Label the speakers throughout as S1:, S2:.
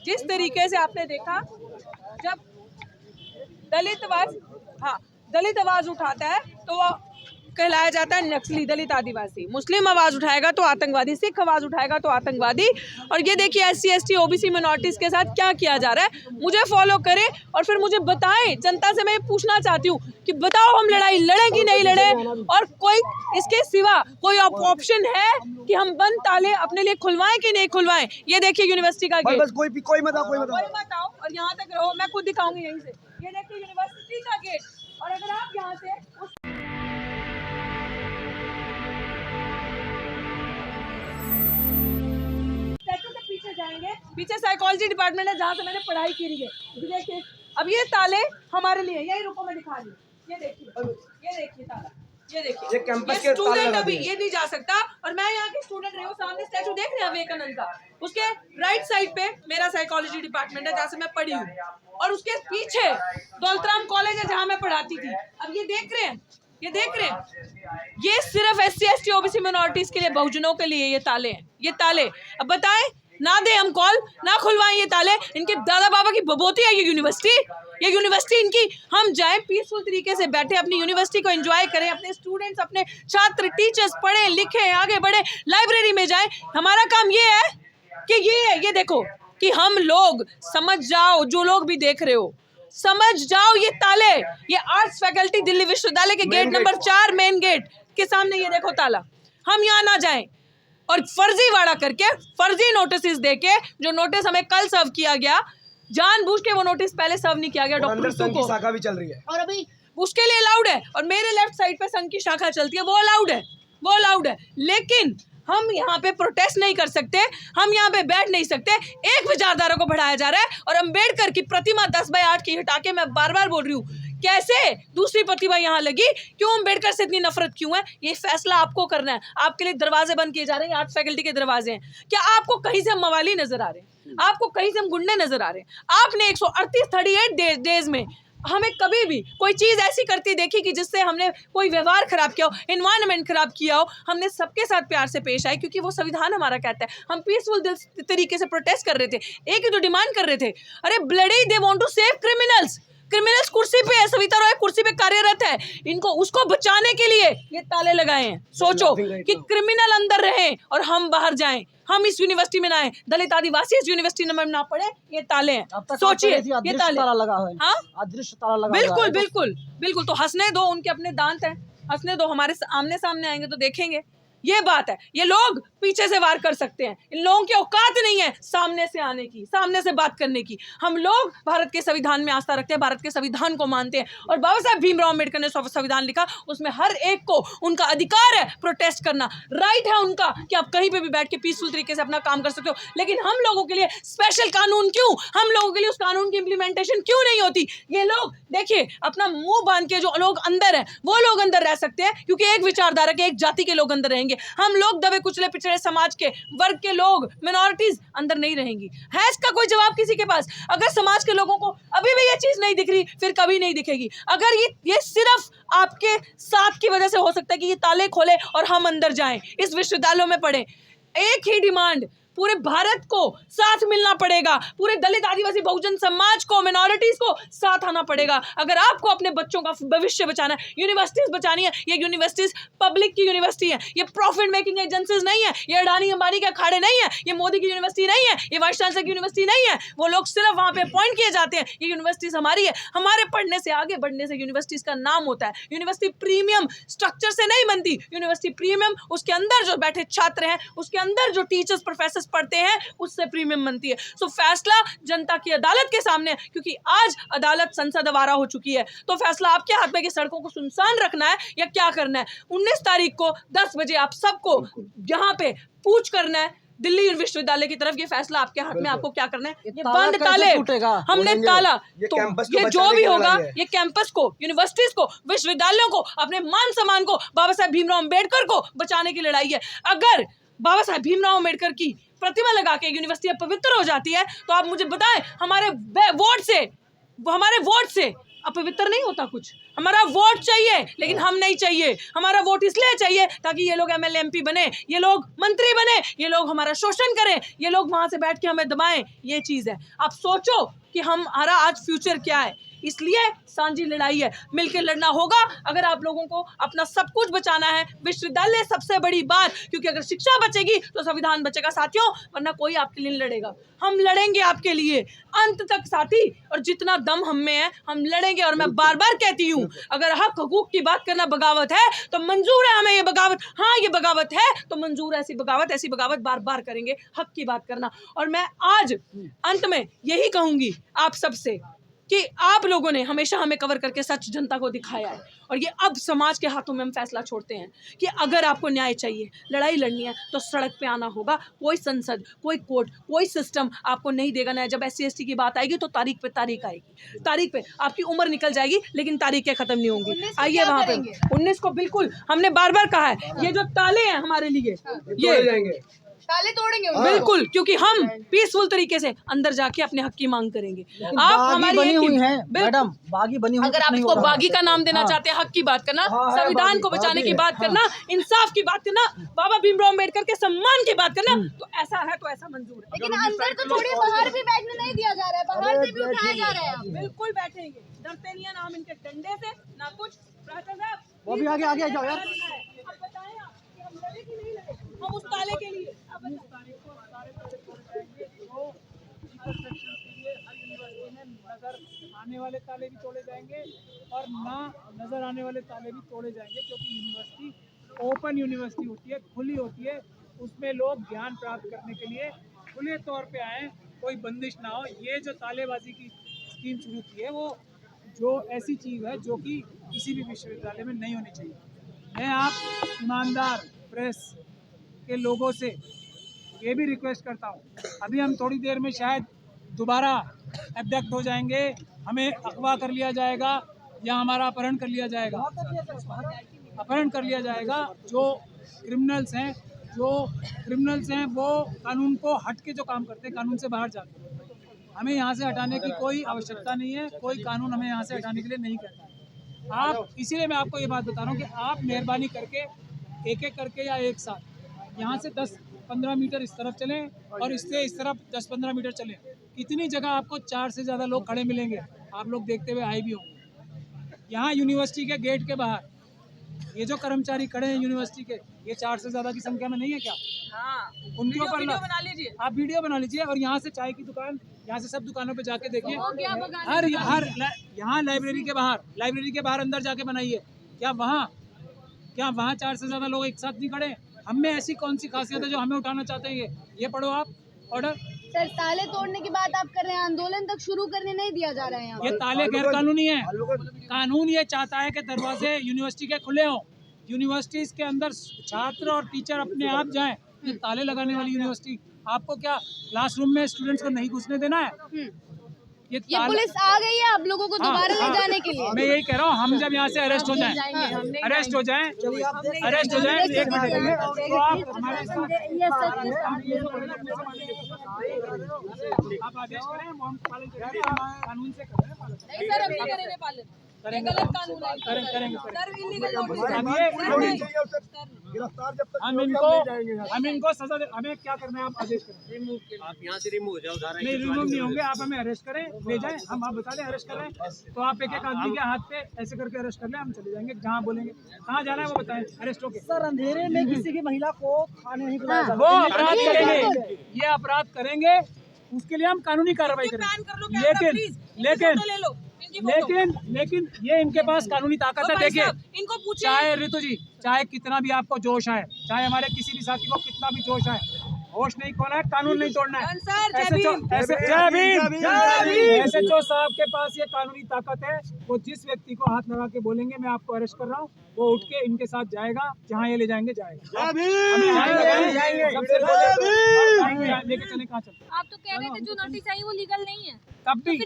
S1: जिस तरीके से आपने देखा जब दलित आवाज उठाता है तो वो कहलाया जाता है नक्सली, दलित आदिवासी। मुस्लिम आवाज उठाएगा तो आतंकवादी, सिख आवाज उठाएगा तो आतंकवादी। और ये देखिए SC ST OBC मिनॉरिटीज के साथ क्या किया जा रहा है। मुझे फॉलो करें और फिर मुझे बताएं। जनता से मैं पूछना चाहती हूँ कि बताओ हम लड़ाई लड़ें कि नहीं लड़ें, और कोई इसके सिवा कोई ऑप्शन है कि हम बंद ताले अपने लिए खुलवाएं कि नहीं खुलवाएं। ये देखिए यूनिवर्सिटी का गेट,
S2: बस कोई मत
S1: आओ और यहाँ तक रहो, मैं खुद दिखाऊंगी यहीं से। ये देखिए यूनिवर्सिटी का गेट, और अगर आप यहाँ से पीछे जाएंगे, पीछे साइकोलॉजी डिपार्टमेंट है जहाँ से मैंने पढ़ाई की है। देखिए अब ये ताले हमारे लिए, यही रुको मैं दिखा दी। ये देखिए ताला, ये देखिए
S2: ये कैंपस के
S1: स्टूडेंट अभी ये नहीं जा सकता। और मैं यहाँ के स्टूडेंट रही हूँ, सामने स्टैचू देख रहे हैं विवेकानंद का, उसके राइट साइड पे मेरा साइकोलॉजी डिपार्टमेंट है जहाँ से मैं पढ़ी हूँ, और उसके पीछे दौलतराम कॉलेज है जहाँ मैं पढ़ाती थी। अब ये देख रहे हैं, ये सिर्फ SC ST OBC मिनॉरिटीज के लिए, बहुजनों के लिए ये ताले हैं, ये ताले। अब बताएं, ना दे हम कॉल, ना खुलवाएं ये ताले। इनके दादा बाबा की बबोती है ये यूनिवर्सिटी इनकी। हम जाएं पीसफुल तरीके से, बैठे अपनी यूनिवर्सिटी को एंजॉय करें, अपने स्टूडेंट्स, अपने छात्र टीचर्स पढ़ें लिखें, आगे बढ़े, लाइब्रेरी में जाएं। हमारा काम ये है कि ये देखो कि हम लोग समझ जाओ, जो लोग भी देख रहे हो समझ जाओ, ये ताले, ये आर्ट्स फैकल्टी दिल्ली विश्वविद्यालय के गेट नंबर 4 मेन गेट के सामने ये देखो ताला। हम यहाँ ना जाएं और फर्जीवाड़ा करके, फर्जी नोटिस देके, जो नोटिस हमें कल सर्व किया गया, जानबूझ के वो नोटिस पहले सर्व नहीं किया गया डॉक्टर को,
S2: शाखा भी चल रही है
S1: और अभी उसके लिए अलाउड है। और मेरे लेफ्ट साइड पे संघ की शाखा चलती है, वो अलाउड है। लेकिन हम यहाँ पे प्रोटेस्ट नहीं कर सकते, हम यहाँ पे बैठ नहीं सकते। एक विचारधारा को बढ़ाया जा रहा है, और अम्बेडकर की प्रतिमा 10/8 की हटा के, मैं बार बार बोल रही हूँ, कैसे दूसरी प्रतिभा यहाँ लगी, क्यों अम्बेडकर से इतनी नफरत क्यों है, ये फैसला आपको करना है। आपके लिए दरवाजे बंद किए जा रहे हैं, आर्ट फैकल्टी के दरवाजे हैं। क्या आपको कहीं से हम मवाली नजर आ रहे हैं, आपको कहीं से हम गुंडे नजर आ रहे हैं? आपने 138 डेज में हमें कभी भी कोई चीज ऐसी करती देखी कि जिससे हमने कोई व्यवहार खराब किया हो, एनवायरनमेंट खराब किया हो? हमने सबके साथ प्यार से पेश आए, क्योंकि वो संविधान हमारा कहता है। हम पीसफुल तरीके से प्रोटेस्ट कर रहे थे, एक ही तो डिमांड कर रहे थे, अरे bloody they want to save criminals कुर्सी पे है, सविता रॉय कुर्सी पे कार्यरत है, इनको उसको बचाने के लिए ये ताले लगाए हैं। सोचो कि क्रिमिनल अंदर रहे और हम बाहर जाएं, हम इस यूनिवर्सिटी में ना आए, दलित आदिवासी इस यूनिवर्सिटी में ना पढ़े, ये ताले हैं। सोचिए, ये ताला लगा है, हाँ अदृश्य ताला लगा। बिल्कुल। तो हंसने दो, उनके अपने दांत हैं, हंसने दो, हमारे आमने सामने आएंगे तो देखेंगे। ये बात है, ये लोग पीछे से वार कर सकते हैं, इन लोगों की औकात नहीं है सामने से आने की, सामने से बात करने की। हम लोग भारत के संविधान में आस्था रखते हैं, भारत के संविधान को मानते हैं, और बाबा साहब भीमराव अम्बेडकर ने संविधान लिखा, उसमें हर एक को उनका अधिकार है प्रोटेस्ट करना, राइट है उनका कि आप कहीं पे भी बैठ के पीसफुल तरीके से अपना काम कर सकते हो। लेकिन हम लोगों के लिए स्पेशल कानून क्यों? हम लोगों के लिए उस कानून की इम्प्लीमेंटेशन क्यों नहीं होती? ये लोग देखिए, अपना मुंह बांध के जो लोग अंदर है वो लोग अंदर रह सकते हैं, क्योंकि एक विचारधारा के, एक जाति के लोग अंदर रहेंगे। हम लोग दबे कुचले पिछड़े समाज के वर्ग के लोग, मिनॉरिटीज अंदर नहीं रहेंगी। है इसका कोई जवाब किसी के पास? अगर समाज के लोगों को अभी भी ये चीज नहीं दिख रही, फिर कभी नहीं दिखेगी। अगर ये सिर्फ आपके साथ की वजह से हो सकता है कि ये ताले खोले और हम अंदर जाएं, इस विश्वविद्यालयों में पढ़ें। एक ही डिमांड, पूरे भारत को साथ मिलना पड़ेगा, पूरे दलित आदिवासी बहुजन समाज को, मिनॉरिटीज को साथ आना पड़ेगा। अगर आपको अपने बच्चों का भविष्य बचाना है, यूनिवर्सिटीज बचानी है, ये यूनिवर्सिटीज पब्लिक की यूनिवर्सिटी है, ये प्रॉफिट मेकिंग एजेंसीज नहीं है, ये अडानी अंबानी के अखाड़े नहीं है, ये मोदी की यूनिवर्सिटी नहीं है, ये वाइस चांसलर की यूनिवर्सिटी नहीं है। वो लोग सिर्फ वहां पे अपॉइंट किए जाते हैं। ये यूनिवर्सिटीज हमारी है, हमारे पढ़ने से, आगे बढ़ने से यूनिवर्सिटीज का नाम होता है। यूनिवर्सिटी प्रीमियम स्ट्रक्चर से नहीं बनती, यूनिवर्सिटी प्रीमियम उसके अंदर जो बैठे छात्र हैं, उसके अंदर जो टीचर्स प्रोफेसर पढ़ते हैं, उससे प्रीमियम बनती है। सो फैसला जनता की अदालत के सामने है, क्योंकि आज अदालत संसद आवारा हो चुकी है। तो फैसला आपके हाथ में कि सड़कों को सुनसान रखना है या क्या करना है। 19 तारीख को 10 बजे आप सबको यहाँ पे पूछ करना है दिल्ली विश्वविद्यालय की तरफ। ये फैसला आपके हाथ में, आपको क्या करना है। ये बंद ताले हमने ताला, तो ये जो भी होगा, ये कैंपस को, यूनिवर्सिटीज को, विश्वविद्यालयों को, अपने मान सम्मान को, बाबा साहब भीमराव अम्बेडकर को बचाने की लड़ाई है। अगर बाबा साहब भीमराव अम्बेडकर की प्रतिमा लगा के यूनिवर्सिटी पवित्र हो जाती है, तो आप मुझे बताएं, हमारे वोट से अपवित्र नहीं होता कुछ। हमारा वोट चाहिए, लेकिन हम नहीं चाहिए। हमारा वोट इसलिए चाहिए ताकि ये लोग एमएलए एमपी बने, ये लोग मंत्री बने, ये लोग हमारा शोषण करें, ये लोग वहां से बैठ के हमें दबाएं। ये चीज है। आप सोचो कि हमारा आज फ्यूचर क्या है। इसलिए सांझी लड़ाई है, मिलकर लड़ना होगा। अगर आप लोगों को अपना सब कुछ बचाना है, विश्वविद्यालय सबसे बड़ी बात, क्योंकि अगर शिक्षा बचेगी तो संविधान बचेगा साथियों, वरना कोई आपके लिए लड़ेगा। हम लड़ेंगे आपके लिए अंत तक साथी, और जितना दम हम में है हम लड़ेंगे। और मैं बार बार कहती हूँ, अगर हक हकूक की बात करना बगावत है तो मंजूर है हमें ये बगावत। हाँ, ये बगावत है तो मंजूर है, ऐसी बगावत बार बार करेंगे, हक की बात करना। और मैं आज अंत में यही कहूंगी आप सबसे कि आप लोगों ने हमेशा हमें कवर करके सच जनता को दिखाया है, और ये अब समाज के हाथों में हम फैसला छोड़ते हैं कि अगर आपको न्याय चाहिए, लड़ाई लड़नी है, तो सड़क पे आना होगा। कोई संसद, कोई कोर्ट, कोई सिस्टम आपको नहीं देगा न्याय। जब SC/ST की बात आएगी तो तारीख पे तारीख आएगी, तारीख पे आपकी उम्र निकल जाएगी, लेकिन तारीखें खत्म नहीं होंगी। आइए वहां पे 19 को बिल्कुल हमने बार बार कहा है, ये जो ताले हैं हमारे लिए, ये
S2: ताले तोड़ेंगे
S1: बिल्कुल, क्योंकि हम पीसफुल तरीके से अंदर जाके अपने हक की मांग करेंगे। आप हमारी
S3: बनी हुई है मैडम, बागी बनी हुई।
S1: अगर आप इसको बागी का नाम देना चाहते हैं, हक की बात करना, संविधान को बचाने की बात करना, इंसाफ की बात करना, बाबा भीमराव अम्बेडकर के सम्मान की बात करना, तो ऐसा है तो ऐसा मंजूर है।
S2: लेकिन अंदर तो थोड़ी, बाहर भी बैठने नहीं दिया जा रहा है, बाहर से भी उठाया जा रहा है।
S1: बिल्कुल बैठेंगे, डरते नहीं है ना हम इनके डंडे से ना कुछ।
S3: वो भी आगे आगे जाओ यार।
S1: अब बताएं आप कि हम लड़े कि नहीं लड़े, हम उस ताले के लिए। अब बताएं।
S4: नजर आने वाले ताले भी तोड़े जाएंगे और ना नजर आने वाले ताले भी तोड़े जाएंगे, क्योंकि यूनिवर्सिटी ओपन यूनिवर्सिटी होती है, खुली होती है। उसमें लोग ज्ञान प्राप्त करने के लिए खुले तौर पे आए, कोई बंदिश ना हो। ये जो तालेबाजी की स्कीम शुरू की है, वो जो ऐसी चीज़ है जो कि किसी भी विश्वविद्यालय में नहीं होनी चाहिए। मैं आप ईमानदार प्रेस के लोगों से ये भी रिक्वेस्ट करता हूँ, अभी हम थोड़ी देर में शायद दोबारा एब्डक्ट हो जाएंगे, हमें अगवा कर लिया जाएगा या हमारा अपहरण कर लिया जाएगा। अपहरण कर लिया जाएगा। जो क्रिमिनल्स हैं वो कानून को हट के जो काम करते हैं, कानून से बाहर जाते हैं। हमें यहाँ से हटाने की कोई आवश्यकता नहीं है, कोई कानून हमें यहाँ से हटाने के लिए नहीं कहता। आप, इसीलिए मैं आपको ये बात बता रहा हूँ कि आप मेहरबानी करके एक एक करके या एक साथ यहाँ से 10-15 मीटर इस तरफ चलें और इससे इस तरफ 10-15 मीटर चलें। कितनी जगह आपको 4 से ज़्यादा लोग खड़े मिलेंगे, आप लोग देखते हुए आए भी होंगे। यहाँ यूनिवर्सिटी के गेट के बाहर ये जो कर्मचारी खड़े हैं यूनिवर्सिटी के, ये 4 से ज़्यादा की संख्या में नहीं है क्या?
S1: हाँ,
S4: उनके ऊपर
S1: बना लीजिए,
S4: आप वीडियो बना लीजिए। और यहाँ से चाय की दुकान, यहाँ से सब दुकानों पे जाके देखिए। हर यहाँ लाइब्रेरी के बाहर अंदर जाके बनाइए। क्या वहाँ 4 से ज़्यादा लोग एक साथ नहीं खड़े? हम में ऐसी कौन सी खासियत है जो हमें उठाना चाहते हैं? ये पढ़ो आप ऑर्डर।
S2: सर, ताले तोड़ने की बात आप कर रहे हैं, आंदोलन तक शुरू करने नहीं दिया जा रहा है यहाँ।
S4: ये ताले गैर कानूनी है। कानून ये चाहता है कि दरवाजे यूनिवर्सिटी के खुले हों, यूनिवर्सिटीज के अंदर छात्र और टीचर अपने आप जाएं। ये ताले लगाने वाली यूनिवर्सिटी, आपको क्या क्लासरूम में स्टूडेंट्स को नहीं घुसने देना है?
S2: ये पुलिस आ गई है आप लोगों को दोबारा ले जाने के लिए।
S4: मैं यही कह रहा हूँ, हम जब यहाँ से अरेस्ट हो जाएं, एक मिनट, तो आप हमारे साथ आप आदेश करें, हम पालन करेंगे, कानून से कर रहे हैं पालन।
S1: नहीं सर, हम नहीं करेंगे पालन, ये गलत कानून है।
S4: करेंगे
S1: सर, इलीगल नोटिस है।
S4: हम इनको सजा दे। हमें क्या करना है, आप आदेश करें।
S5: आप यहाँ से रिमूव हो जाओ।
S4: नहीं, रिमूव नहीं होंगे, आप हमें अरेस्ट करें, ले जाएं। हम आप बता दें अरेस्ट कर रहे हैं, तो आप एक एक आदमी के हाथ पे ऐसे करके अरेस्ट कर लें, हम चले जाएंगे। जहाँ बोलेंगे कहाँ जाना है वो बताएं, अरेस्ट होके।
S3: सर, अंधेरे में किसी की महिला को थाने नहीं बुलाया जा
S4: वो अपराध करेंगे, ये अपराध करेंगे, उसके लिए हम कानूनी कार्रवाई करेंगे। लेकिन ये इनके पास कानूनी ताकत है। देखिए,
S1: इनको पूछिए,
S4: चाहे ऋतु जी, चाहे कितना भी आपको जोश है, चाहे हमारे किसी भी साथी को कितना भी जोश है, होश नहीं खोना है, कानून नहीं तोड़ना है। SHO साहब के पास ये कानूनी ताकत है। वो जिस व्यक्ति को हाथ लगा के बोलेंगे मैं आपको अरेस्ट कर रहा हूँ, वो उठ के इनके साथ जाएगा, जहाँ ये ले जाएंगे जाएगा। लेके चले, कहाँ चलते?
S2: आप तो कह रहे थे जो नोटिस आई वो लीगल नहीं है।
S4: तब भी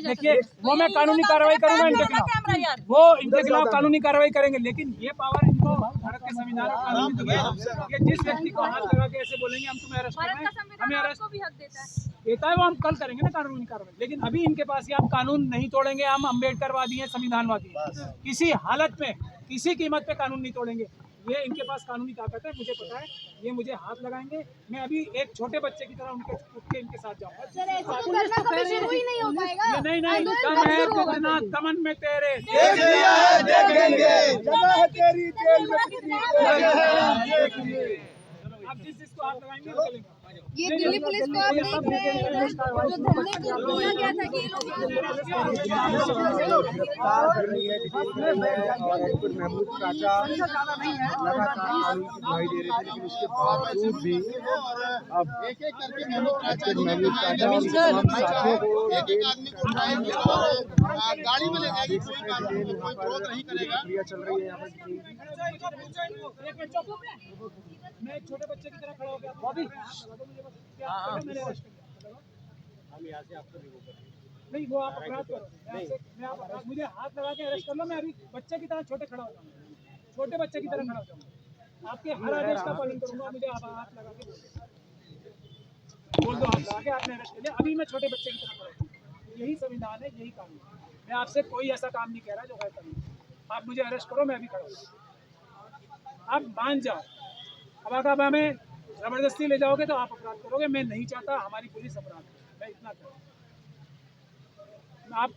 S4: देखिए, वो मैं कानूनी कार्रवाई करूंगा इनके खिलाफ, वो इनके खिलाफ कानूनी कार्रवाई करेंगे। लेकिन ये पावर इनको भारत के संविधान और कानून में दी है। ये जिस व्यक्ति को हाथ लगा के ऐसे बोलेंगे हम तुम्हें अरेस्ट कर रहे हैं, हमें अरेस्ट
S2: भी हक देता है।
S4: कहता है वो हम कल करेंगे ना कानूनी कार्रवाई, लेकिन अभी इनके पास ये हम कानून नहीं तोड़ेंगे, हम अम्बेडकरवादी हैं, संविधानवादी हैं, किसी हालत में किसी कीमत पे कानून नहीं तोड़ेंगे। ये इनके पास कानूनी ताकत है, मुझे पता है। ये मुझे हाथ लगाएंगे, मैं अभी एक छोटे बच्चे की तरह उठ के इनके साथ जाऊंगा।
S2: सर ऐसे तो करना कभी शुरू ही नहीं हो पाएगा।
S4: ये नहीं
S2: आंदोलन
S4: दम
S2: कब
S4: है
S2: शुरू होगा?
S4: कितना दमन में तेरे आप जिसको हाथ लगाएंगे वो चलेगा।
S2: ये दिल्ली पुलिस को आप देख रहे हैं जो धरने को बोला गया था कि ये लोग
S5: और एडवोकेट महमूद चाचा लगातार कानून की दुहाई दे रहे थे, लेकिन उसके बावजूद भी अब एडवोकेट महमूद चाचा और तमाम साथियों को
S6: गाड़ी में ले जाएगी, कोई कानून कोई विरोध नहीं करेगा।
S5: प्रक्रिया चल रही है यहाँ पर।
S4: मैं एक छोटे बच्चे की तरह खड़ा हो गया। बॉबी मैंने अरेस्ट किया। हम यहाँ से आपको नहीं, वो आप अपराध करो, मुझे हाथ लगा के अरेस्ट कर लो, मैं अभी बच्चे की तरह छोटे खड़ा हो जाऊंगा, छोटे बच्चे की तरह खड़ा हो जाऊंगा, आपके हर आदेश का पालन करूंगा। मुझे आप हाथ लगा के बोल दो, हाथ लगा के आपने अरेस्ट कर लिया, अभी मैं छोटे बच्चे की तरह खड़ा हूँ। यही संविधान है, यही कानून है। मैं आपसे कोई ऐसा काम नहीं कह रहा जो गलत कानून। आप मुझे अरेस्ट करो, मैं अभी खड़ा हूँ, आप मान जाओ। अब अगर आप हमें जबरदस्ती ले जाओगे तो आप अपराध करोगे, मैं नहीं चाहता हमारी पुलिस अपराध करे, मैं इतना करूँ।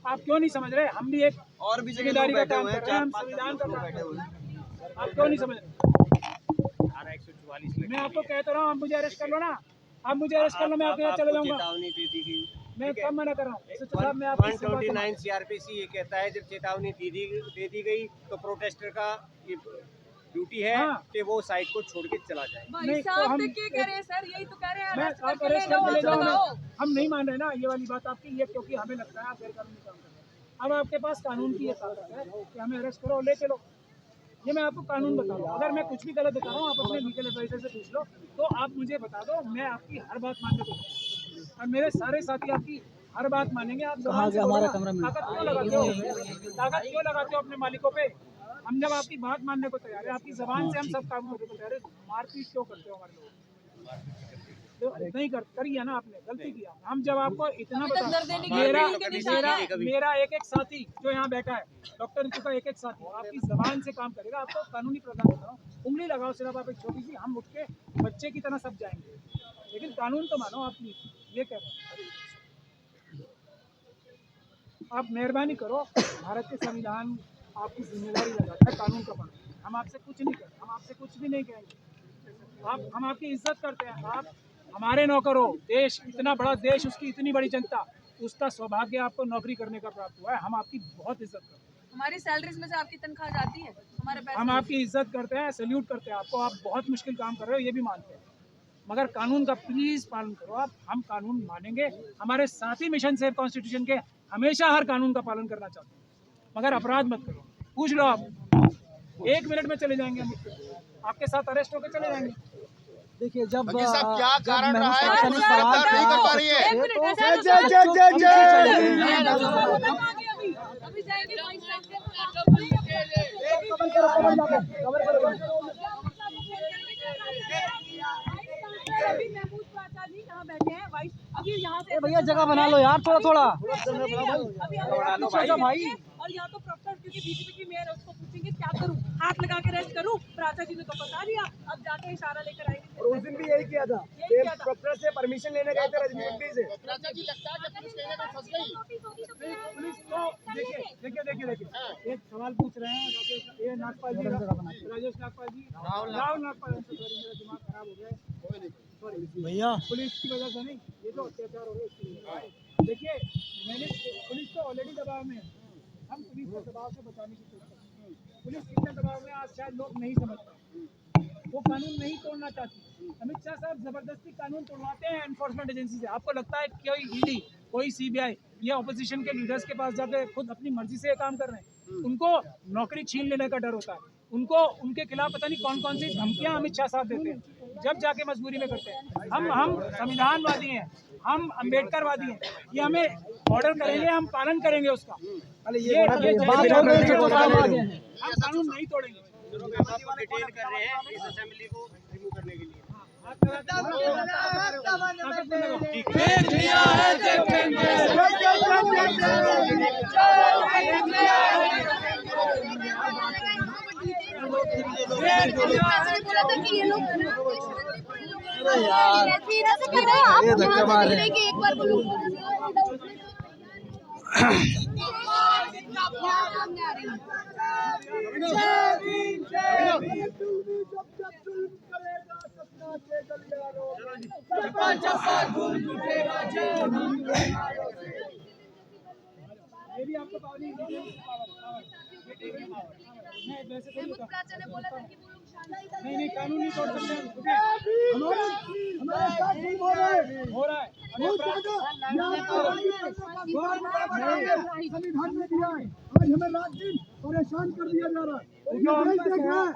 S4: आप क्यों नहीं समझ रहे? हम भी एक
S3: और भी
S4: जिम्मेदारी का काम कर रहे हैं, हम संविधान का काम कर रहे हैं। आप क्यों नहीं समझ रहे? मैं आपको कहता रहा हूँ, आप मुझे अरेस्ट कर लो ना, आप मुझे अरेस्ट कर लो, मैं आपके साथ चले जाऊंगा।
S7: चेतावनी दे दी गई,
S4: मैं कब मना कर रहा हूँ? मैं आपकी सेवा करता हूं।
S7: 129 सीआरपीसी ये कहता है जब चेतावनी दे दी गई तो प्रोटेस्टर का ये ड्यूटी है
S4: हाँ।
S7: कि वो साइट को छोड़ के चला जाए।
S1: भाई
S4: नहीं, तो
S1: साहब
S4: हम-
S1: तो क्या कह रहे हैं सर? यही तो कह रहे हैं,
S4: मैं
S1: arrest
S4: आप
S1: करके ले
S4: अरेस्ट
S1: जाओ,
S4: करके ले जाओ
S1: लगाओ।
S4: हम नहीं मान रहे ना ये वाली बात आपकी, ये क्योंकि हमें लगता है आप गैरकानूनी काम कर रहे हैं। अब आपके पास कानून की ये ताकत है कि हमें अरेस्ट करो और ले चलो, ये मैं आपको कानून बता रहा हूँ। अगर मैं कुछ भी गलत बता रहा हूँ, आप अपने लीगल एडवाइजर से पूछ लो, तो आप मुझे बता दो, मैं आपकी हर बात मानने को तैयार हूं। और मेरे सारे साथी आपकी हर बात मानेंगे। आप
S3: कहाँ गया हमारा कमरा में?
S4: ताकत क्यों लगाते हो? ताकत क्यों लगाते हो अपने मालिकों पे? हम जब आपकी बात मानने को तैयार है, आपकी जबान से हम सब काम करने को तैयार है, मारपीट क्यों करते हो हमारे लोग? नहीं करिए ना, आपने गलती किया। हम जब आपको इतना
S1: अभी तक
S4: बता,
S1: दर्द देने की
S4: मेरा
S1: उनके निशान है।
S4: मेरा एक साथी जो यहाँ बैठा है, डॉक्टर ऋतु का एक साथी आपकी जबान से काम करेगा। आपको कानूनी प्रदान कर रहा हूँ, उंगली लगाओ सिर्फ आप एक छोटी सी, हम उठ के बच्चे की तरह सब जाएंगे, लेकिन कानून तो मानो आप प्लीज, ये कह रहे हैं। आप मेहरबानी करो, भारत के संविधान आपकी जिम्मेदारी लगाता है कानून का पालन। हम आपसे कुछ नहीं करें, हम आपसे कुछ भी नहीं कहेंगे। हम आपकी इज्जत करते हैं, आप हमारे नौकर हो। देश इतना बड़ा देश, उसकी इतनी बड़ी जनता, उसका सौभाग्य आपको नौकरी करने का प्राप्त हुआ है। हम आपकी बहुत इज्जत करते हैं,
S1: हमारी सैलरीज में से आपकी तनख्वाह जाती है, हमारे पैसे
S4: हम आपकी इज्जत करते हैं, सैल्यूट करते हैं आपको। आप बहुत मुश्किल काम कर रहे हो, ये भी मानते हैं, मगर कानून का प्लीज पालन करो आप। हम कानून मानेंगे, हमारे साथी मिशन सेव कॉन्स्टिट्यूशन के हमेशा हर कानून का पालन करना चाहते हैं, मगर अपराध मत करो। पूछ लो आप, 1 मिनट में चले जाएंगे हम, आपके साथ अरेस्ट होकर चले जाएंगे।
S3: देखिए जब
S6: वकील साहब क्या कारण रहा है
S3: महमूद
S6: कि
S3: चाचा ने
S6: गिरफ्तार नहीं कर पा रही है?
S1: एक मिनट,
S3: तो-
S1: ऐसा
S3: जय, जय, जय, जय, जय।
S1: अभी जाएंगे भाई साहब के अभी महमूद चाचा जी यहाँ बैठे हैं, वाइस अभी यहाँ से
S3: भैया जगह बना लो यार, थोड़ा थोड़ा
S1: अभी भाई। और यहाँ तो प्रॉपर, क्योंकि बीजेपी की मेयर है, उसको पूछेंगे क्या करूँ, हाथ लगा के रेस्ट करूँ? प्राचा जी ने तो बता दिया, अब जाके इशारा लेकर आएंगे।
S3: उस दिन भी यही किया था, प्रोफेसर से परमिशन लेने गए थे रजनीगंधी से।
S6: राजा जी लगता है कि पुलिस कहीं ना कहीं फंस गई।
S4: पुलिस को देखिए एक सवाल पूछ रहे हैं ये नागपाल जी, राजेश नागपाल जी, राहुल नागपाल, मेरा दिमाग खराब हो गया
S3: भैया
S4: पुलिस की वजह से नहीं, ये जो अत्याचार हो रहे हैं इसकी वजह से। देखिए मैंने, पुलिस तो ऑलरेडी दबाव में है, हम पुलिस को दबाव से बचाने की कोशिश करते हैं। पुलिस कितने दबाव में आज शायद लोग नहीं समझते, वो कानून नहीं तोड़ना चाहती। अमित शाह साहब जबरदस्ती कानून तोड़वाते हैं एनफोर्समेंट एजेंसी से। आपको लगता है कोई ईडी, कोई सीबीआई, ये ऑपोजिशन के लीडर्स के पास जाकर खुद अपनी मर्जी से ये काम कर रहे हैं? उनको नौकरी छीन लेने का डर होता है, उनको उनके खिलाफ पता नहीं कौन कौन सी धमकियां अमित शाह साहब देते हैं, जब जाके मजबूरी में करते हैं। हम संविधानवादी हैं, हम अम्बेडकरवादी हैं, ये हमें ऑर्डर करेंगे, हम पालन करेंगे उसका। ये हम कानून नहीं तोड़ेंगे।
S7: डिटेन कर रहे हैं इस असेंबली को रिमूव करने के लिए।
S2: ये धक्का मार रहे हैं। एक बार बोलो
S4: ये भी आपको पावर नहीं वैसे थोड़ी होता।
S2: ने बोला था कि वो लोग शांति
S4: नहीं कानून नहीं तोड़ सकते हो रहा है
S3: संविधान में दिया है, आज हमें रात दिन परेशान कर दिया जा रहा है।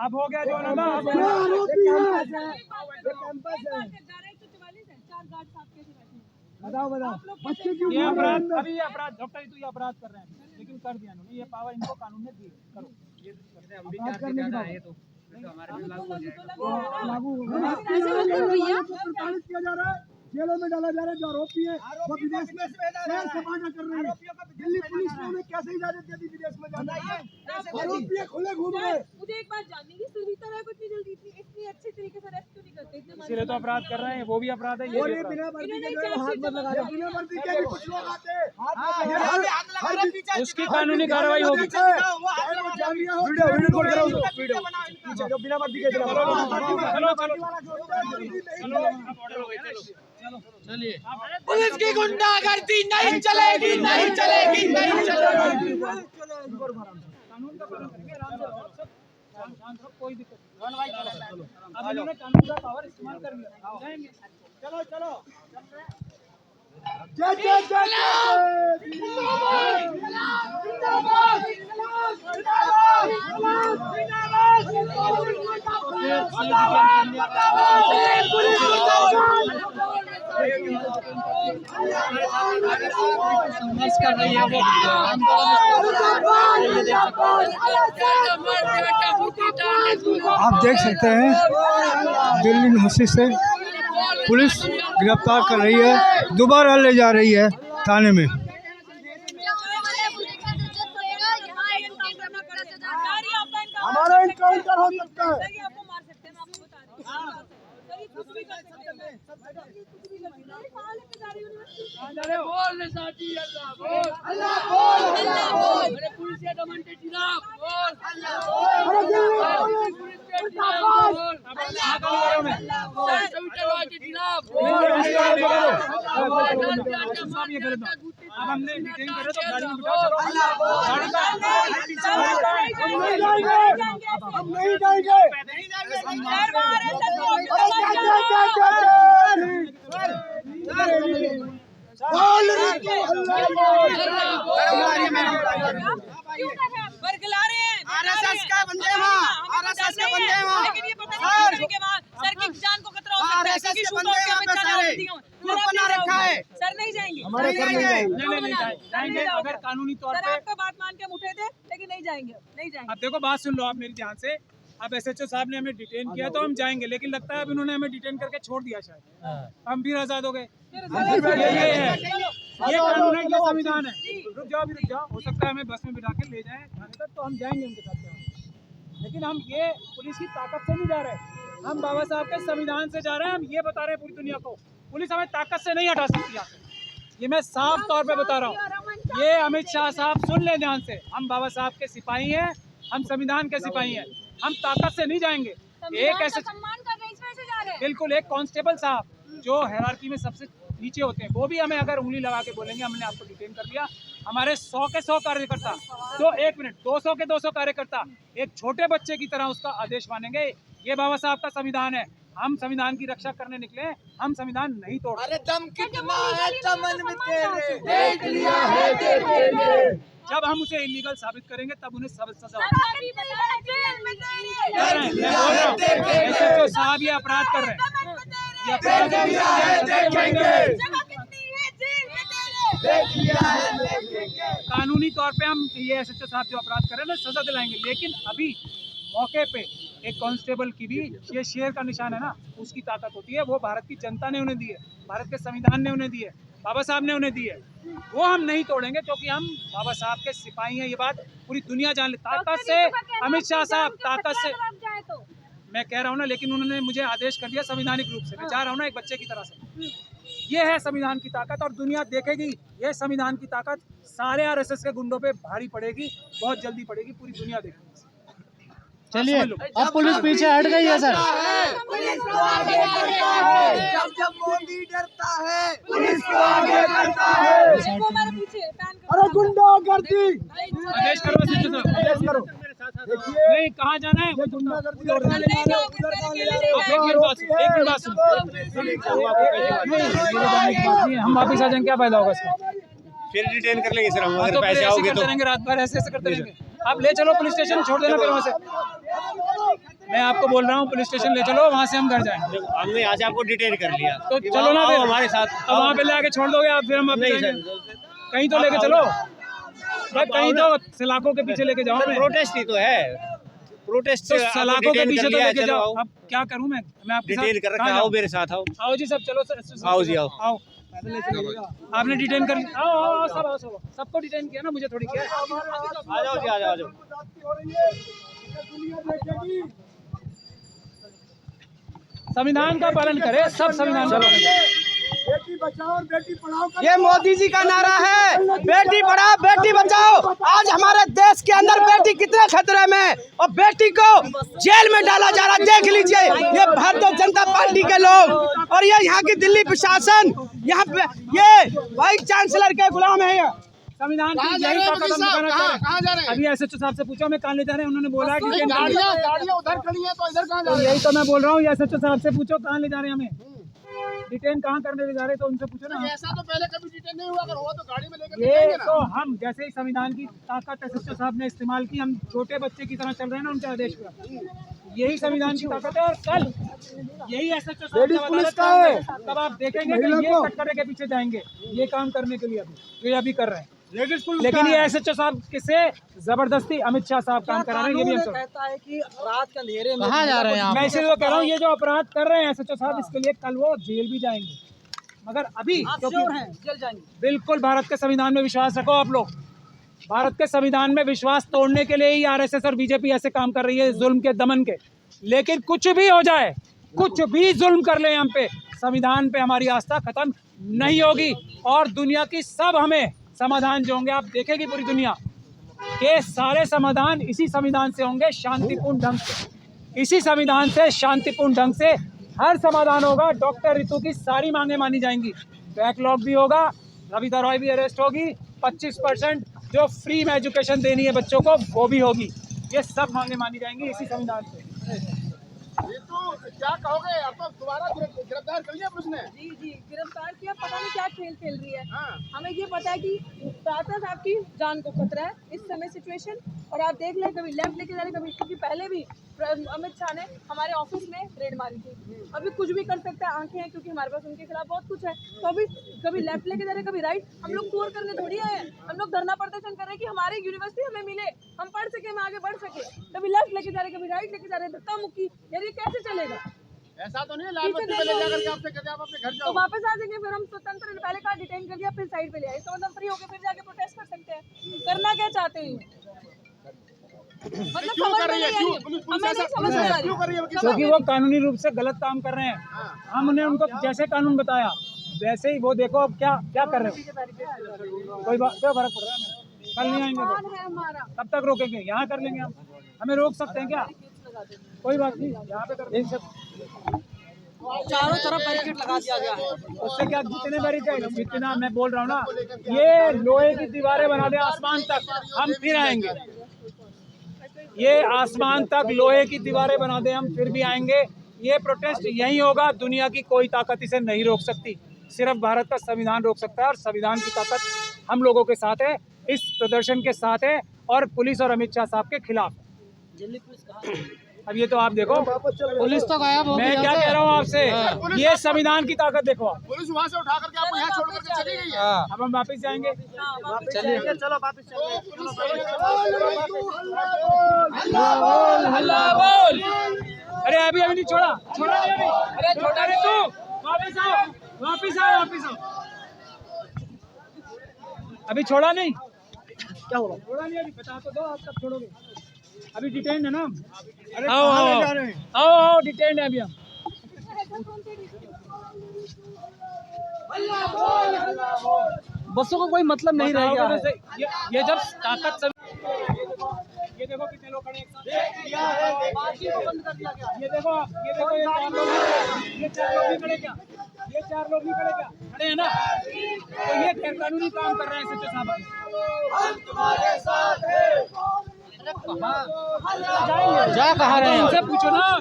S4: अब हो गया जो ना अब
S3: आरोपी है। बताओ बच्चे क्यों
S4: ये अपराध अभी ये अपराध डॉक्टर तो ये अपराध कर रहे हैं लेकिन कर दिया उन्होंने, ये पावर इनको कानून ने दी। करो ये
S3: अपराध करने की बात है तो लागू प्रताड़ित किया जा रहा है, जेलों में डाला जा रहा है। जो आरोपी है वो विदेश में सैर सपाटा कर रहे हैं। दिल्ली पुलिस ने उन्हें कैसे इजाजत दे दी विदेश में जाना है? आरोपी खुले घूम रहे।
S1: मुझे एक बात जाननी है, सुनीता राय को इतनी जल्दी इतनी अच्छे तरीके से अरेस्ट क्यों नहीं करते?
S4: इसीलिए तो अपराध कर रहे हैं, वो भी अपराध है ये भी अपराध
S3: बिना वर्दी के जो है हाथ मत लगा दो। बिना वर्दी के भी कुछ लोग आते हैं,
S4: उसकी कानूनी कार्रवाई होगी।
S3: वीडियो रिकॉर्ड कराओ, वीडियो जो बिना वर्दी के
S1: पुलिस की गुंडागर्दी नहीं चलेगी, नहीं चलेगी, नहीं चलेगी।
S4: कानून का पालन करेंगे, आराम से रहो, सब शांत रहो, कोई दिक्कत नहीं। अब इन्होंने कानून का पावर इस्तेमाल कर लिया, जाएंगे। चलो चलो
S3: जय जय जय आप देख सकते हैं दिल्ली यूनिवर्सिटी से पुलिस गिरफ्तार कर रही है, दोबारा ले जा रही है थाने में। हमारा इनकाउंटर हो सकता है।
S1: आपको मार सकते हैं, मैं आपको बता रही हूँ। कुछ भी कर सकते हैं, कुछ भी कर सकते हैं। कहाँ लेके जा रही हूँ यूनिवर्सिटी? बोल रे साथी, अल्लाह बोल, अल्लाह बोल, अल्लाह बोल। अरे पुलिस के दमन के खिलाफ बोल, अल्लाह बोल, पुलिस के खिलाफ बोल, अल्लाह बोल, संविधान के खिलाफ बोल।
S4: साहब ये गलत बात। अब हमने डिटेन करे तो गाड़ी में बिठाओ, गाड़ी का
S3: हम नहीं जाएंगे।
S1: बरगला रहे हैं,
S3: आरएसएस का बंदे वहाँ, आरएसएस के बंदे वहाँ।
S1: लेकिन ये पता नहीं कि वहाँ सर की जान को खतरा हो सकता है, क्योंकि शूटआउट के हमें ग्रुप बना रखा है। सर नहीं जाएंगे,
S4: नहीं जाएंगे अगर कानूनी तौर
S1: सर
S4: पे।
S1: आपका बात मान के हम उठे थे, लेकिन नहीं जाएंगे, नहीं जाएंगे।
S4: अब देखो बात सुन लो आप मेरी ध्यान से। अब एसएचओ साहब ने हमें डिटेन किया तो हम जाएंगे, लेकिन लगता है अब इन्होंने हमें डिटेन करके छोड़ दिया शायद, हम फिर आजाद हो गए। ये है, ये कानून है, ये संविधान है। रुक जाओ, हो सकता है हमें बस में बिठा के ले जाएं थाने तक, तो हम जाएंगे उनके साथ। लेकिन हम ये पुलिस की ताकत से नहीं जा रहे, हम बाबा साहब के संविधान से जा रहे हैं। हम ये बता रहे हैं पूरी दुनिया को, पुलिस हमें ताकत से नहीं हटा सकती यहाँ से। ये मैं साफ तौर पे बता रहा हूँ। ये अमित शाह साहब सुन ले ध्यान से, हम बाबा साहब के सिपाही हैं, हम संविधान के सिपाही हैं, हम ताकत से नहीं जाएंगे। एक ऐसे
S1: सम्मान कर रहे, इस वजह से जा रहे हैं।
S4: बिल्कुल, एक कांस्टेबल साहब जो हायरार्की में सबसे नीचे होते हैं, वो भी हमें अगर उंगली लगा के बोलेंगे हमने आपको डिटेन कर लिया, हमारे 100 के 100 कार्यकर्ता, तो 1 मिनट 200 के 200 कार्यकर्ता एक छोटे बच्चे की तरह उसका आदेश मानेंगे। ये बाबा साहब का संविधान है, हम संविधान की रक्षा करने निकले हैं, हम संविधान नहीं तोड़।
S3: अरे दम कितना है चमन में तेरे, देख लिया है तेरे।
S4: जब हम उसे इलीगल साबित करेंगे तब उन्हें सब सजा एसएचओ साहब ये अपराध कर रहे हैं, ये अपराध कानूनी तौर पे हम ये एसएचओ साहब जो अपराध कर रहे हैं ना सजा दिलाएंगे। लेकिन अभी मौके पे एक कांस्टेबल की भी ये शेर का निशान है ना, उसकी ताकत होती है। वो भारत की जनता ने उन्हें दी है, भारत के संविधान ने उन्हें दी है, बाबा साहब ने उन्हें दी है। वो हम नहीं तोड़ेंगे क्योंकि हम बाबा साहब के सिपाही हैं। ये बात पूरी दुनिया जान ले। ताकत से अमित शाह साहब, ताकत से मैं कह रहा हूँ ना, लेकिन उन्होंने मुझे आदेश कर दिया संवैधानिक रूप से। मैं जा रहा हूँ ना एक बच्चे की तरह से। ये है संविधान की ताकत और दुनिया देखेगी। ये संविधान की ताकत सारे आरएसएस के गुंडों पे भारी पड़ेगी, बहुत जल्दी पड़ेगी, पूरी दुनिया देखेगी।
S5: चलिए अब पुलिस पीछे हट गई है सर।
S3: जब मोदी डरता है पुलिस को आगे करता है। अरे गुंडागर्दी
S4: आदेश करो, आदेश करो। नहीं, कहाँ जाना है?
S3: गुंडागर्दी
S4: हम वापिस आ जाएंगे, क्या फायदा होगा इसका?
S7: फिर डिटेन कर लेंगे सर हम,
S4: तो
S7: अगर पैसे आओगे तो।
S4: रहेंगे रात भर ऐसे करते रहेंगे। आप ले चलो पुलिस स्टेशन, छोड़ देना फिर वहाँ से। मैं आपको बोल रहा हूँ पुलिस स्टेशन ले चलो, वहाँ से हम घर जाएंगे।
S7: हमने आज आपको डिटेन कर लिया
S4: तो चलो ना फिर
S7: हमारे साथ।
S4: अब वहाँ पे ले आके छोड़ दोगे आप, फिर हम
S7: नहीं सर,
S4: कहीं तो लेके चलो, कहीं तो सलाखों के पीछे लेके जाओ।
S7: प्रोटेस्ट ही तो है, प्रोटेस्ट
S4: तो सलाखों के पीछे तो लेके जाओ। अब क्या करूँ मैं आपके साथ?
S7: डिटेन कर रखा है, आओ मेरे साथ आओ।
S4: आओ जी सब, चलो
S7: आओ जी, आओ।
S4: आओ आपने डिटेन कर लिया। आओ आओ आओ, सब आओ, सब सबको डिटेन किया ना, मुझे थोड़ी किया।
S7: आ जाओ जी, आ जाओ, आ जाओ।
S4: संविधान का पालन करे, सब संविधान का पालन करे।
S3: बेटी बचाओ और बेटी पढ़ाओ का
S8: ये मोदी जी का नारा है, बेटी पढ़ाओ बेटी बचाओ। आज हमारे देश के अंदर बेटी कितने खतरे में, और बेटी को जेल में डाला जा रहा। देख लीजिए ये भारतीय जनता पार्टी के लोग और ये यहाँ की दिल्ली प्रशासन, यहाँ पे ये वाइस चांसलर के गुलाम है। ये
S4: संविधान की यही ताकत हम दिखाना चाह रहे हैं। अभी एसएचओ साहब से पूछा, मैं कहाँ ले जा रहे हैं, उन्होंने बोला कि
S3: गाड़ियाँ उधर खड़ी हैं, तो इधर कहाँ जा
S4: तो यही तो मैं बोल रहा हूँ, एसएचओ साहब से पूछो कहाँ ले जा रहे हैं हमें, डिटेन कहाँ करने ले जा रहे हैं, तो उनसे पूछो ना।
S3: ऐसा तो पहले कभी डिटेन नहीं हुआ, अगर हुआ तो गाड़ी में लेकर
S4: ये तो हम जैसे ही संविधान की ताकत एसएचओ साहब ने इस्तेमाल की, हम छोटे बच्चे की तरह चल रहे हैं ना उनके आदेश पर। यही संविधान की ताकत है। और कल यही एसएचओ साहब जब अदालत का है, तब आप देखेंगे कि ये कटघरे के पीछे जाएंगे ये काम करने के लिए, अभी अभी कर रहे हैं। लेकिन ये एसएचओ साहब किसे जबरदस्ती अमित शाह साहब काम करा रहे हैं, ये भी हम कहता है कि रात के अंधेरे में कहाँ जा रहे हैं। मैं इसीलिए कह रहा हूँ, ये जो अपराध कर रहे हैं एसएचओ साहब, इसके लिए कल वो जेल भी जाएंगे। मगर अभी जेल जाएंगे। बिल्कुल भारत के संविधान में विश्वास रखो आप लोग। भारत के संविधान में विश्वास तोड़ने के लिए ही आरएसएस और बीजेपी ऐसे काम कर रही है, जुल्म के दमन के। लेकिन कुछ भी हो जाए, कुछ भी जुल्म कर ले हम पे, संविधान पे हमारी आस्था खत्म नहीं होगी। और दुनिया की सब हमें समाधान जो होंगे, आप देखेगी पूरी दुनिया के सारे समाधान इसी संविधान से होंगे, शांतिपूर्ण ढंग से। इसी संविधान से शांतिपूर्ण ढंग से हर समाधान होगा। डॉक्टर ऋतु की सारी मांगे मानी जाएंगी, बैकलॉग भी होगा, रविता रॉय भी अरेस्ट होगी, 25% जो फ्री में एजुकेशन देनी है बच्चों को वो भी होगी। ये सब मांगे मानी जाएंगी इसी संविधान से।
S3: ये तो क्या कहोगे, अब तो दोबारा गिरफ्तार कर लिया पुलिस ने।
S1: जी जी, गिरफ्तार किया, पता नहीं क्या खेल खेल रही है। हमें ये पता है कि प्रातः साहब की जान को खतरा है इस समय सिचुएशन। और आप देख लें, कभी लेफ्ट लेके जा रहे, कभी, क्योंकि पहले भी अमित शाह ने हमारे ऑफिस में रेड मारी थी। अभी कुछ भी कर सकते हैं, आंखें हैं, क्योंकि हमारे पास उनके खिलाफ बहुत कुछ है। तो अभी कभी लेफ्ट लेके जा रहे, कभी राइट। हम लोग टूर करने थोड़ी आए हैं, हम लोग धरना प्रदर्शन कर रहे हैं कि हमारी यूनिवर्सिटी हमें मिले, हम पढ़ सके, हम आगे बढ़ सके। कभी लेफ्ट लेके जा रहे, कभी राइट लेके जा रहे, धक्का मुक्की, यार ये कैसे चलेगा?
S3: ऐसा तो नहीं लाल बत्ती पे ले जाकर के आपसे कहते हैं आप अपने घर
S1: तो
S3: जाओ।
S1: वापस आ जाएंगे, फिर हम स्वतंत्र, पहले कहा डिटेन कर दिया, फिर साइड पे ले आए, तो मतलब फ्री होके फिर जाके प्रोटेस्ट कर सकते हैं। करना क्या चाहते हैं मतलब समझ में नहीं आ रही है, हमें नहीं समझ में आ रही है।
S4: क्योंकि वो कानूनी रूप से गलत काम कर रहे हैं। हमने उनको जैसे कानून बताया वैसे ही वो, देखो अब क्या क्या कर रहे हो। कोई बात, क्या फर्क पड़ रहा है? कल नहीं आएंगे तो कब तक रोकेंगे? यहाँ कर लेंगे हम, हमें रोक सकते हैं क्या? कोई बात नहीं, यहाँ पे कर देंगे।
S8: चारों तरफ बैरिकेड लगा दिया गया है।
S4: उससे क्या, जितने बैरिकेड, जितना मैं बोल रहा हूँ ना, ये लोहे की दीवारें बना दे आसमान तक, हम फिर आएंगे। ये आसमान तक लोहे की दीवारें बना दे, हम फिर भी आएंगे। ये प्रोटेस्ट यही होगा, दुनिया की कोई ताकत इसे नहीं रोक सकती, सिर्फ भारत का संविधान रोक सकता है। और संविधान की ताकत हम लोगों के साथ है, इस प्रदर्शन के साथ है, और पुलिस और अमित शाह साहब के खिलाफ।
S8: दिल्ली पुलिस कहाँ
S4: अब ये तो आप देखो,
S8: पुलिस तो गायब हो
S4: मैं क्या कह रहा हूँ आपसे, ये संविधान की ताकत देखो आप।
S6: पुलिस वहाँ से उठा करके आपको यहाँ छोड़ करके चली गई है।
S4: अब हम वापस जाएंगे।
S8: चलिए चलो वापस
S4: हल्ला बोल। अरे अभी नहीं छोड़ा, छोड़ा नहीं अभी। अरे छोटा नहीं तू, वापस आओ, वापस आओ, वापस आओ। अभी छोड़ा नहीं,
S8: क्या हुआ?
S4: छोड़ा नहीं अभी, बता तो दो आप कब छोड़ोगे। अभी डिटेन है ना हम। अरे आओ आओ आओ, डिटेन है अभी हम।
S8: बसों का कोई मतलब नहीं रह गया है।
S4: ये जब ताकत सब, ये देखो कितने लोग खड़े हैं। ये देखो ये चार लोग नहीं खड़े क्या? ये चार लोग नहीं खड़े क्या? खड़े हैं ना? तो ये गैर कानूनी काम कर रहे हैं सच्चे साहब।
S8: जा कहाँ रहे हैं?
S4: उनसे पूछो ना,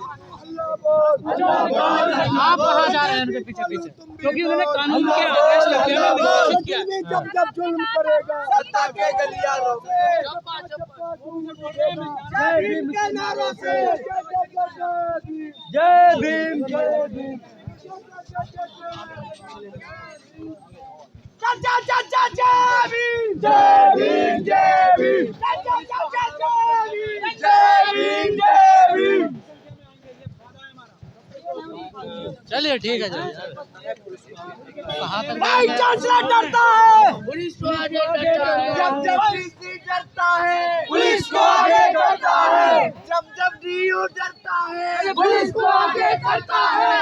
S4: आप कहाँ जा रहे हैं उनके पीछे पीछे? क्योंकि उन्होंने कानून के आदेश लगे हैं, निर्देशित किया है।
S3: जब जब जुल्म करेगा सत्ता के गलियारों जय भीम के नारों से, जय भीम जय भीम। जय भीम जय भीम जय भीम जय भीम जय भीम।
S8: चलिए ठीक है, चलिए।
S3: भाई चांसलर डरता है, पुलिस को आगे डरता है। जब जब डीसी डरता है, पुलिस को आगे डरता है। जब जब डीयू डरता है, पुलिस को आगे करता है।